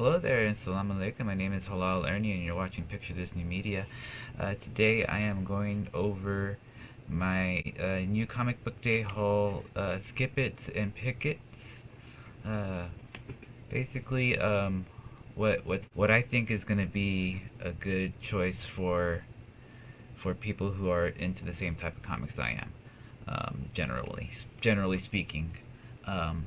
Hello there and salam alaikum. My name is Halal Ernie and you're watching Picture This New Media. Today I am going over my new comic book day haul, Skip It and Pick It. Uh, basically, what I think is going to be a good choice for people who are into the same type of comics I am, generally speaking. Um,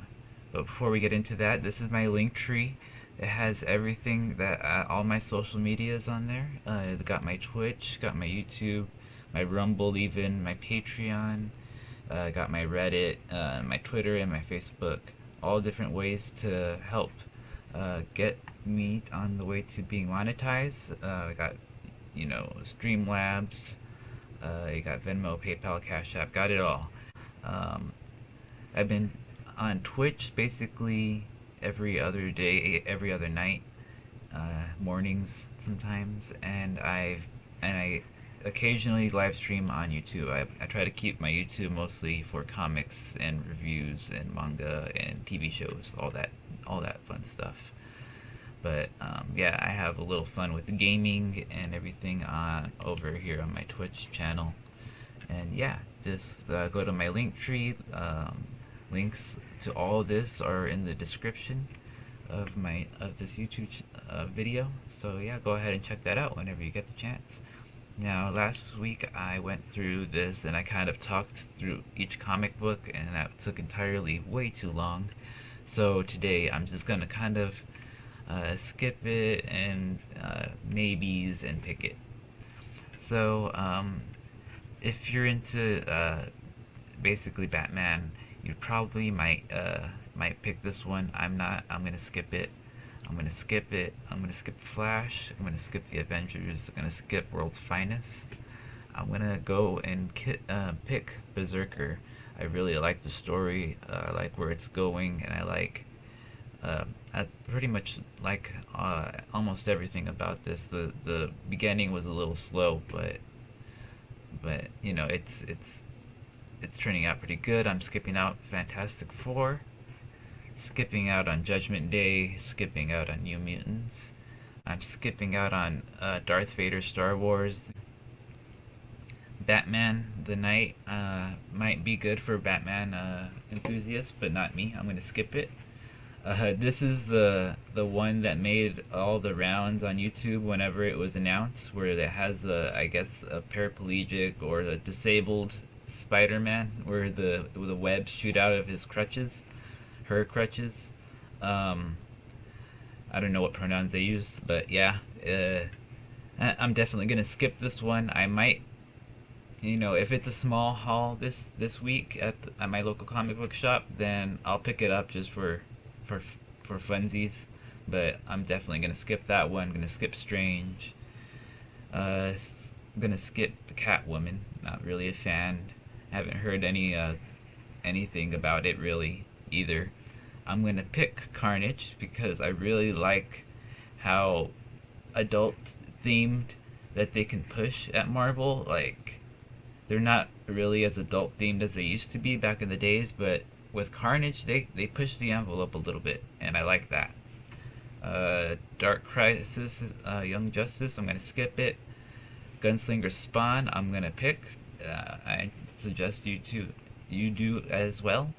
but before we get into that, this is my link tree. It has everything that all my social media is on there. It got my Twitch, got my YouTube, my Rumble, even my Patreon. Got my Reddit, my Twitter, and my Facebook. All different ways to help get me on the way to being monetized. I got Streamlabs. You got Venmo, PayPal, CashApp. Got it all. Um, I've been on Twitch basically every other day, every other night, mornings sometimes, and I occasionally live stream on YouTube. I try to keep my YouTube mostly for comics and reviews and manga and TV shows, all that fun stuff. But yeah, I have a little fun with the gaming and everything on over here on my Twitch channel. And yeah, just go to my link tree. Links to all this are in the description of this YouTube video. So yeah, go ahead and check that out whenever you get the chance. Now, last week I went through this and I kind of talked through each comic book, and that took entirely way too long. So today I'm just gonna kind of skip it and maybes and pick it. So if you're into basically Batman, you probably might pick this one. I'm not. I'm gonna skip it. I'm gonna skip it. I'm gonna skip Flash. I'm gonna skip the Avengers. I'm gonna skip World's Finest. I'm gonna go and pick Berserker. I really like the story. I like where it's going, and I pretty much like almost everything about this. The beginning was a little slow, but it's turning out pretty good. I'm skipping out Fantastic Four, skipping out on Judgment Day, skipping out on New Mutants. I'm skipping out on Darth Vader Star Wars. Batman the Night might be good for Batman enthusiasts, but not me. I'm going to skip it. This is the one that made all the rounds on YouTube whenever it was announced, where it has I guess a paraplegic or a disabled Spider-Man, where the webs shoot out of his crutches, her crutches. I don't know what pronouns they use, but yeah, I'm definitely gonna skip this one. I might, if it's a small haul this week at my local comic book shop, then I'll pick it up just for funsies. But I'm definitely gonna skip that one. I'm gonna skip Strange. I'm gonna skip Catwoman. Not really a fan. Haven't heard anything about it really either. I'm gonna pick Carnage because I really like how adult themed that they can push at Marvel. Like, they're not really as adult themed as they used to be back in the days, but with Carnage they push the envelope a little bit, and I like that. Dark Crisis, Young Justice, I'm gonna skip it. Gunslinger Spawn, I'm gonna pick. I suggest you do as well.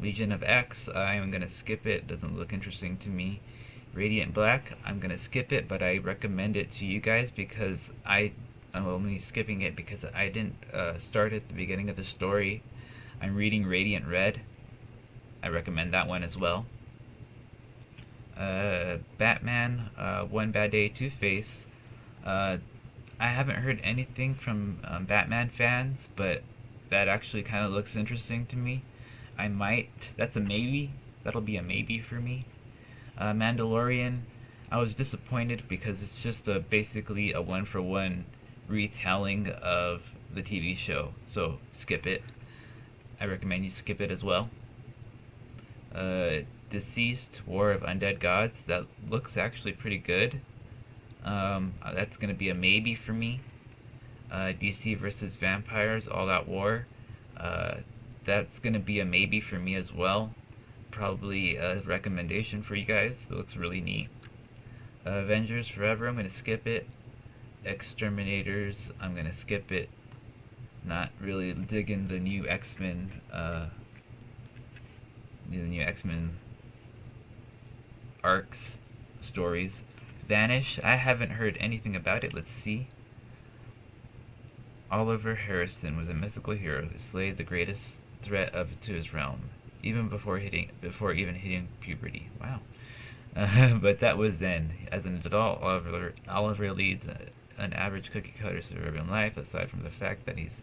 Legion of X, I'm gonna skip it. Doesn't look interesting to me. Radiant Black, I'm gonna skip it, but I recommend it to you guys because I'm only skipping it because I didn't start at the beginning of the story. I'm reading Radiant Red. I recommend that one as well. Batman, One Bad Day, Two-Face. I haven't heard anything from Batman fans, but that actually kind of looks interesting to me. I might. That's a maybe. That'll be a maybe for me. Mandalorian, I was disappointed because it's just basically a one-for-one retelling of the TV show. So skip it. I recommend you skip it as well. Deceased, War of Undead Gods. That looks actually pretty good. That's going to be a maybe for me. DC versus Vampires, All Out War. That's going to be a maybe for me as well. probably a recommendation for you guys. It looks really neat. Avengers Forever, I'm gonna skip it. Exterminators, I'm gonna skip it. Not really digging the new X-Men, arcs, stories. Vanish, I haven't heard anything about it. Let's see. Oliver Harrison was a mythical hero who slayed the greatest threat to his realm, even before even hitting puberty. Wow. But that was then. As an adult, Oliver leads an average cookie-cutter suburban life, aside from the fact that he's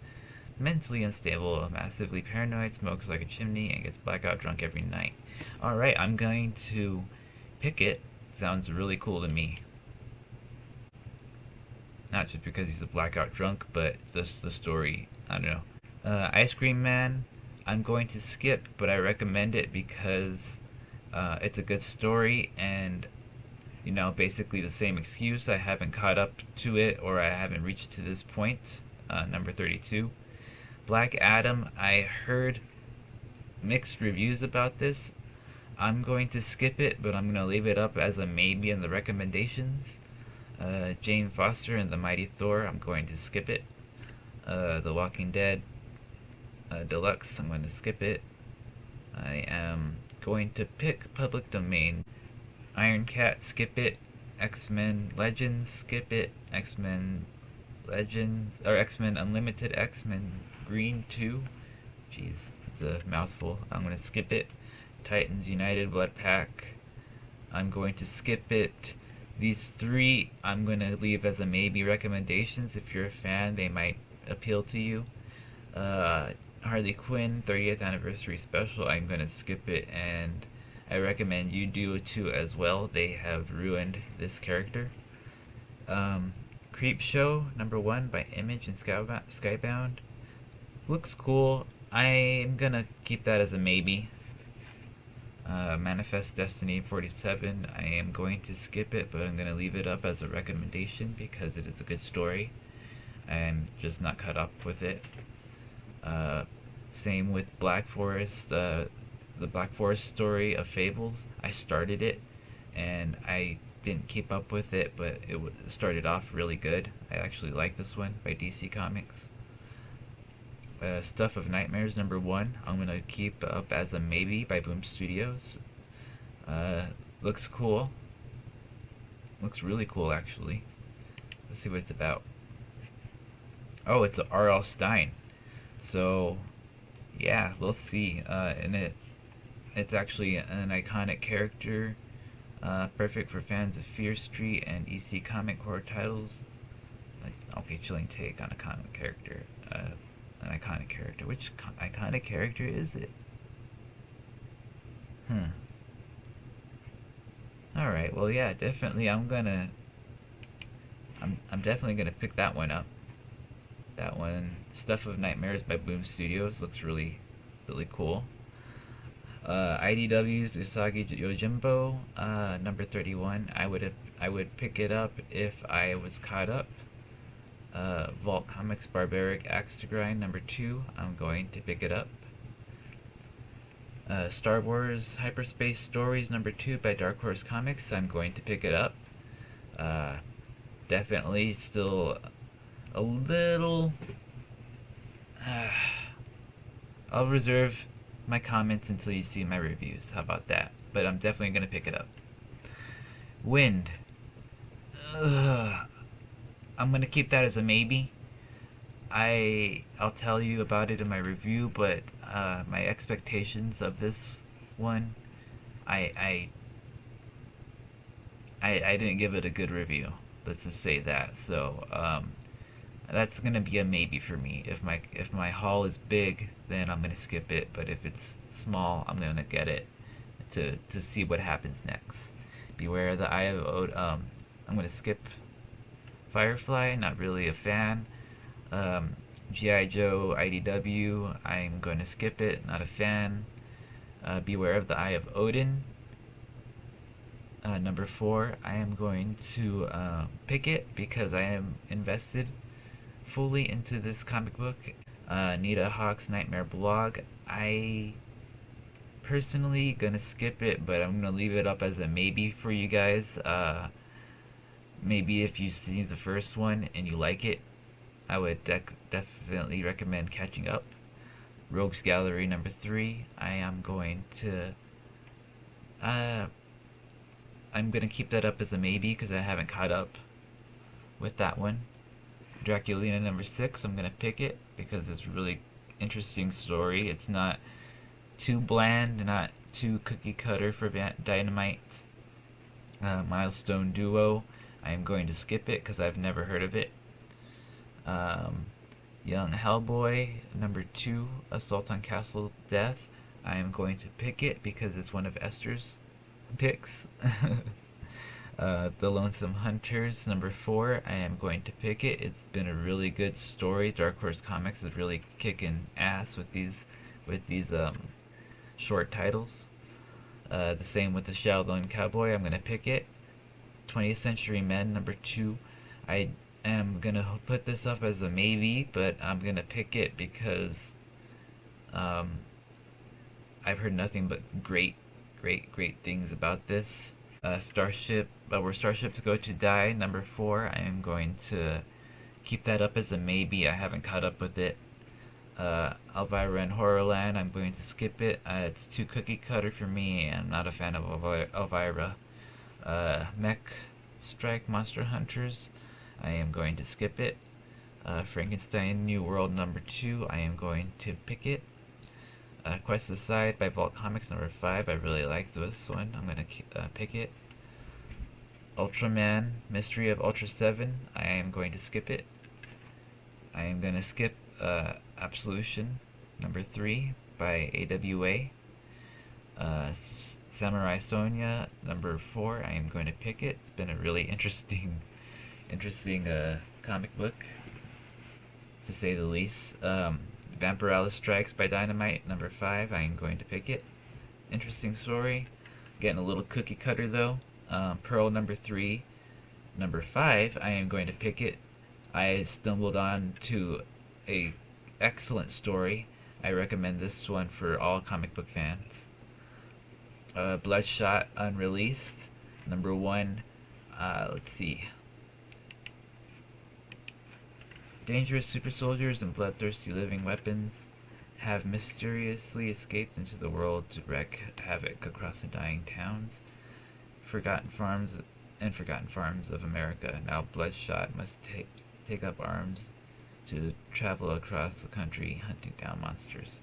mentally unstable, massively paranoid, smokes like a chimney, and gets blackout drunk every night. Alright, I'm going to pick it. Sounds really cool to me. Not just because he's a blackout drunk, but just the story. I don't know. Ice Cream Man, I'm going to skip, but I recommend it because it's a good story, and basically the same excuse. I haven't caught up to it, or I haven't reached to this point. Number 32. Black Adam, I heard mixed reviews about this. I'm going to skip it, but I'm going to leave it up as a maybe in the recommendations. Jane Foster and the Mighty Thor, I'm going to skip it. The Walking Dead Deluxe, I'm going to skip it. I am going to pick Public Domain. Iron Cat, skip it. X-Men Legends, skip it. X-Men Legends, or X-Men Unlimited, X-Men Green 2. Jeez, it's a mouthful. I'm going to skip it. Titans United Blood Pack, I'm going to skip it. These three I'm going to leave as a maybe recommendations. If you're a fan, they might appeal to you. Harley Quinn 30th Anniversary Special, I'm going to skip it, and I recommend you do it too as well. They have ruined this character. Creep Show #1 by Image and Skybound. Looks cool. I'm going to keep that as a maybe. Manifest Destiny 47, I am going to skip it, but I'm going to leave it up as a recommendation because it is a good story. I'm just not caught up with it. Same with Black Forest, the Black Forest story of Fables. I started it, and I didn't keep up with it, but it started off really good. I actually like this one by DC Comics. Stuff of Nightmares #1, I'm going to keep up as a maybe by Boom Studios. Looks cool. Looks really cool, actually. Let's see what it's about. Oh, it's a R.L. Stine. So, yeah, we'll see. And it's actually an iconic character, perfect for fans of Fear Street and EC comic horror titles. Okay, chilling take on a comic character. An iconic character. Which iconic character is it? Alright, well, yeah, definitely I'm definitely gonna pick that one up. That one, Stuff of Nightmares by Boom Studios, looks really, really cool. IDW's Usagi Yojimbo, number 31. I would pick it up if I was caught up. Vault Comics Barbaric Axe to Grind #2, I'm going to pick it up. Star Wars Hyperspace Stories #2 by Dark Horse Comics, I'm going to pick it up. Definitely still a little... I'll reserve my comments until you see my reviews. How about that? But I'm definitely going to pick it up. Wind. I'm going to keep that as a maybe. I'll tell you about it in my review, but my expectations of this one, I didn't give it a good review. Let's just say that. So that's gonna be a maybe for me. If my haul is big, then I'm gonna skip it. But if it's small, I'm gonna get it to see what happens next. Beware of the Eye of Od. I'm gonna skip Firefly. Not really a fan. G.I. Joe IDW, I'm going to skip it, not a fan. Beware of the Eye of Odin, #4, I am going to pick it because I am invested fully into this comic book. Nita Hawk's Nightmare Blog, I personally gonna skip it, but I'm gonna leave it up as a maybe for you guys. Maybe if you see the first one and you like it, I would definitely recommend catching up. Rogues Gallery number 3. Uh, I'm gonna keep that up as a maybe because I haven't caught up with that one. Draculina number 6. I'm gonna pick it because it's a really interesting story. It's not too bland, not too cookie cutter for Dynamite. Milestone Duo. I am going to skip it because I've never heard of it. Young Hellboy number 2. Assault on Castle Death. I am going to pick it because it's one of Esther's picks. The Lonesome Hunters number 4. I am going to pick it. It's been a really good story. Dark Horse Comics is really kicking ass with these short titles. The same with the Shaolin Cowboy. I'm gonna pick it. 20th Century Men number 2. I am gonna put this up as a maybe, but I'm gonna pick it because I've heard nothing but great things about this. Where Starships Go to Die number 4. I am going to keep that up as a maybe. I haven't caught up with it. Elvira and Horrorland, I'm going to skip it. It's too cookie cutter for me, and I'm not a fan of Elvira. Mech Strike Monster Hunters, I am going to skip it. Frankenstein New World number 2, I am going to pick it. Quest Aside by Vault Comics number 5, I really like this one. I'm going to pick it. Ultraman Mystery of Ultra 7, I am going to skip it. I am going to skip Absolution number 3 by AWA. Samurai Sonia number 4, I am going to pick it. It's been a really interesting comic book, to say the least. Vampirella Strikes by Dynamite number 5, I am going to pick it. Interesting story. Getting a little cookie cutter though. Pearl number 3, number 5, I am going to pick it. I stumbled on to a excellent story. I recommend this one for all comic book fans. Bloodshot Unreleased number 1. Let's see. Dangerous super soldiers and bloodthirsty living weapons have mysteriously escaped into the world to wreak havoc across the dying towns, forgotten farms of America. Now Bloodshot must take up arms to travel across the country hunting down monsters.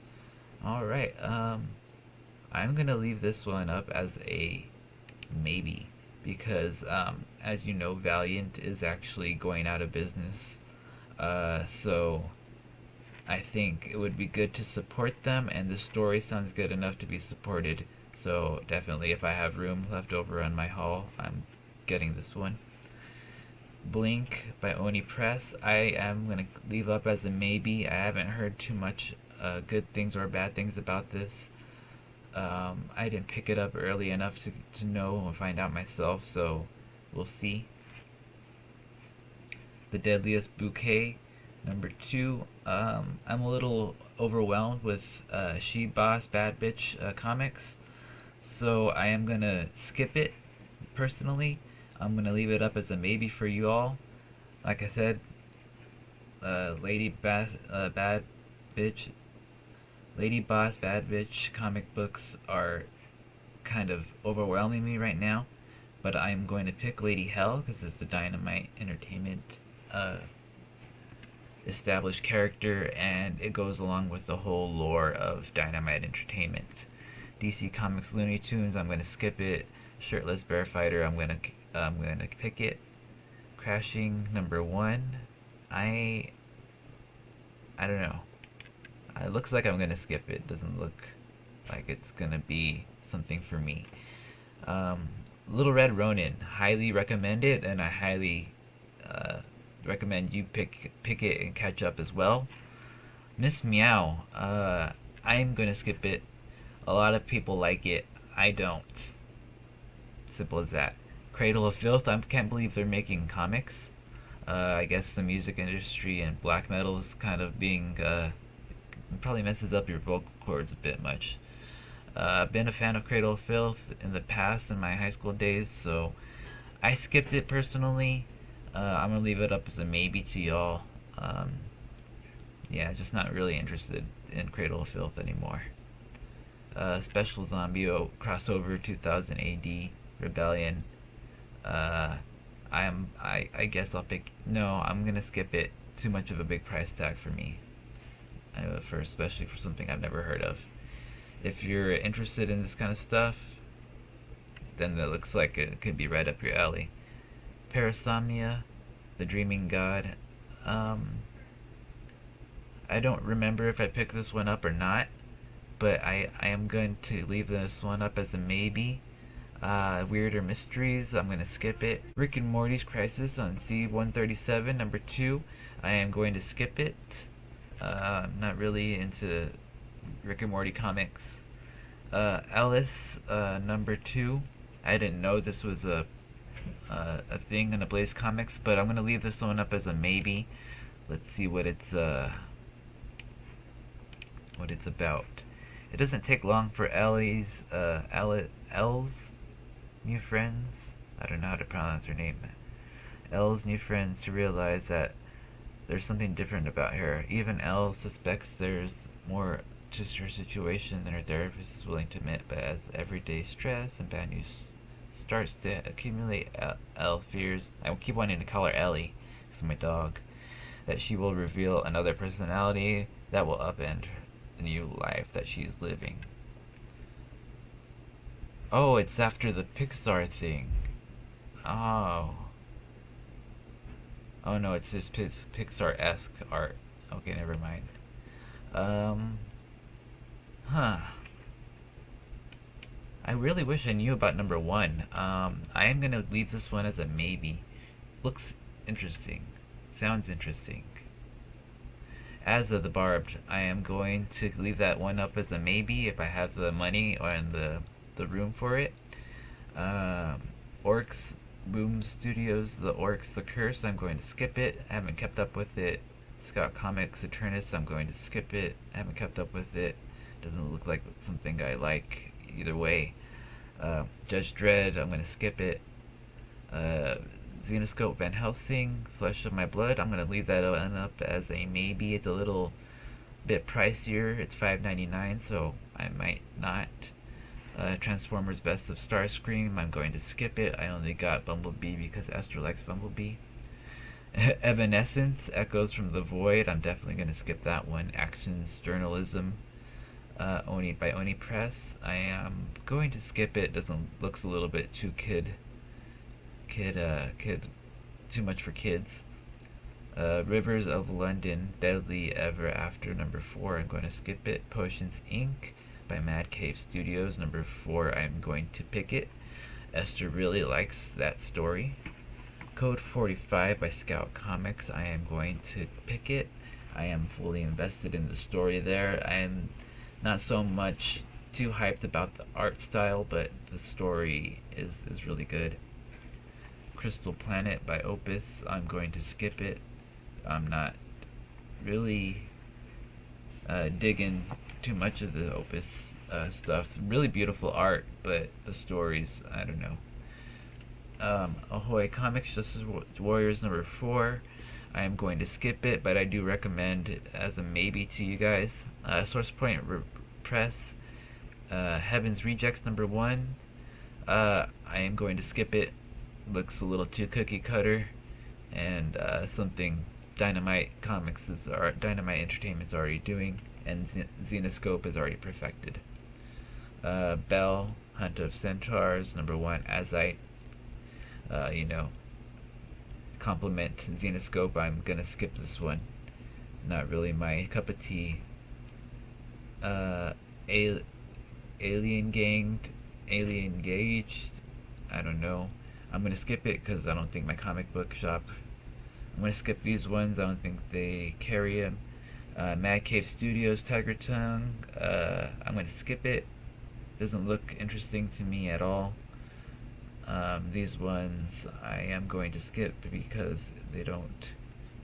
Alright, I'm gonna leave this one up as a maybe because, as you know, Valiant is actually going out of business. So I think it would be good to support them, and the story sounds good enough to be supported. So definitely, if I have room left over on my haul, I'm getting this one. Blink by Oni Press, I am going to leave up as a maybe. I haven't heard too much good things or bad things about this. I didn't pick it up early enough to know or find out myself, so we'll see. The Deadliest Bouquet number 2. I'm a little overwhelmed with She Boss Bad Bitch comics, so I am going to skip it personally. I'm going to leave it up as a maybe for you all. Like I said, Lady Boss Bad Bitch comic books are kind of overwhelming me right now, but I'm going to pick Lady Hell because it's the Dynamite Entertainment established character, and it goes along with the whole lore of Dynamite Entertainment. DC Comics Looney Tunes, I'm going to skip it. Shirtless Bear Fighter, I'm going to pick it. Crashing number 1, I don't know. It looks like I'm going to skip it. Doesn't look like it's going to be something for me. Little Red Ronin, highly recommend it, and I highly recommend you pick it and catch up as well. Miss Meow, I'm going to skip it. A lot of people like it. I don't. Simple as that. Cradle of Filth, I can't believe they're making comics. I guess the music industry and black metal is kind of being, probably messes up your vocal cords a bit much. I've been a fan of Cradle of Filth in the past in my high school days, so I skipped it personally. I'm gonna leave it up as a maybe to y'all. Um, yeah, just not really interested in Cradle of Filth anymore. Special Zombie crossover 2000 AD Rebellion. Uh, I guess I'll pick. No, I'm gonna skip it. Too much of a big price tag for me. For especially for something I've never heard of. If you're interested in this kind of stuff, then that looks like it could be right up your alley. Parasomnia, The Dreaming God. Um, I don't remember if I picked this one up or not, but I am going to leave this one up as a maybe. Weirder Mysteries, I'm going to skip it. Rick and Morty's Crisis on C-137, number 2, I am going to skip it. I'm not really into Rick and Morty comics. Alice, number 2, I didn't know this was a thing in the Blaze comics, but I'm going to leave this one up as a maybe. Let's see what it's about. It doesn't take long for Ellie's Elle's new friends. I don't know how to pronounce her name. Elle's new friends to realize that there's something different about her. Even Elle suspects there's more to her situation than her therapist is willing to admit. But as everyday stress and bad news starts to accumulate, Elle fears. I keep wanting to call her Ellie, because my dog. That she will reveal another personality that will upend the new life that she's living. Oh, it's after the Pixar thing. Oh. Oh no, it's just Pixar-esque art. Okay, never mind. Um. Huh. I really wish I knew about number 1. I am gonna leave this one as a maybe. Looks interesting. Sounds interesting. As of the Barbed, I am going to leave that one up as a maybe if I have the money or in the room for it. Orcs Boom Studios, The Orcs, The Curse, I'm going to skip it. I haven't kept up with it. Scott Comics Eternus, I'm going to skip it. I haven't kept up with it. Doesn't look like something I like either way. Judge Dredd, I'm going to skip it. Xenoscope Van Helsing, Flesh of My Blood, I'm going to leave that one up as a maybe. It's a little bit pricier. It's $5.99, so I might not. Transformers Best of Starscream, I'm going to skip it. I only got Bumblebee because Esther likes Bumblebee. Evanescence, Echoes from the Void, I'm definitely going to skip that one. Actions Journalism, Oni by Oni Press, I am going to skip it. Looks a little bit too kid, too much for kids. Rivers of London, Deadly Ever After, number 4, I'm going to skip it. Potions Inc. by Mad Cave Studios, number 4, I'm going to pick it. Esther really likes that story. Code 45 by Scout Comics, I am going to pick it. I am fully invested in the story there. I am not so much too hyped about the art style, but the story is really good. Crystal Planet by Opus, I'm going to skip it. I'm not really digging too much of the Opus stuff. Really beautiful art, but the stories, I don't know. Ahoy Comics Justice Warriors number 4, I am going to skip it, but I do recommend it as a maybe to you guys. Source Point Press, Heaven's Rejects number 1, I am going to skip it. Looks a little too cookie cutter, and something Dynamite Entertainment's already doing, and Xenoscope is already perfected. Bell, Hunt of Centaurs, number 1, as I, compliment Xenoscope, I'm gonna skip this one. Not really my cup of tea. Alien Gaged, I don't know. I'm gonna skip it because I don't think my comic book shop. I'm gonna skip these ones. I don't think they carry them. Mad Cave Studios, Tiger Tongue. I'm gonna skip it. Doesn't look interesting to me at all. These ones I am going to skip because they don't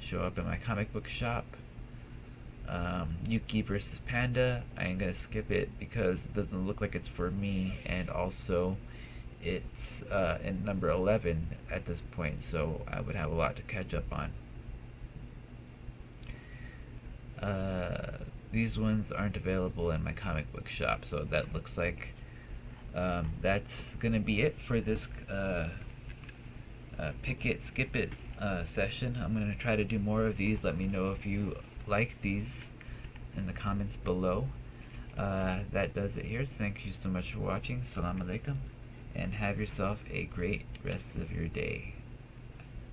show up in my comic book shop. Yuki versus Panda, I am gonna skip it because it doesn't look like it's for me, and also it's in number 11 at this point, so I would have a lot to catch up on. These ones aren't available in my comic book shop, so that looks like that's gonna be it for this pick it, skip it session. I'm gonna try to do more of these. Let me know if you like these in the comments below. That does it here. Thank you so much for watching. Salam alaikum, and have yourself a great rest of your day.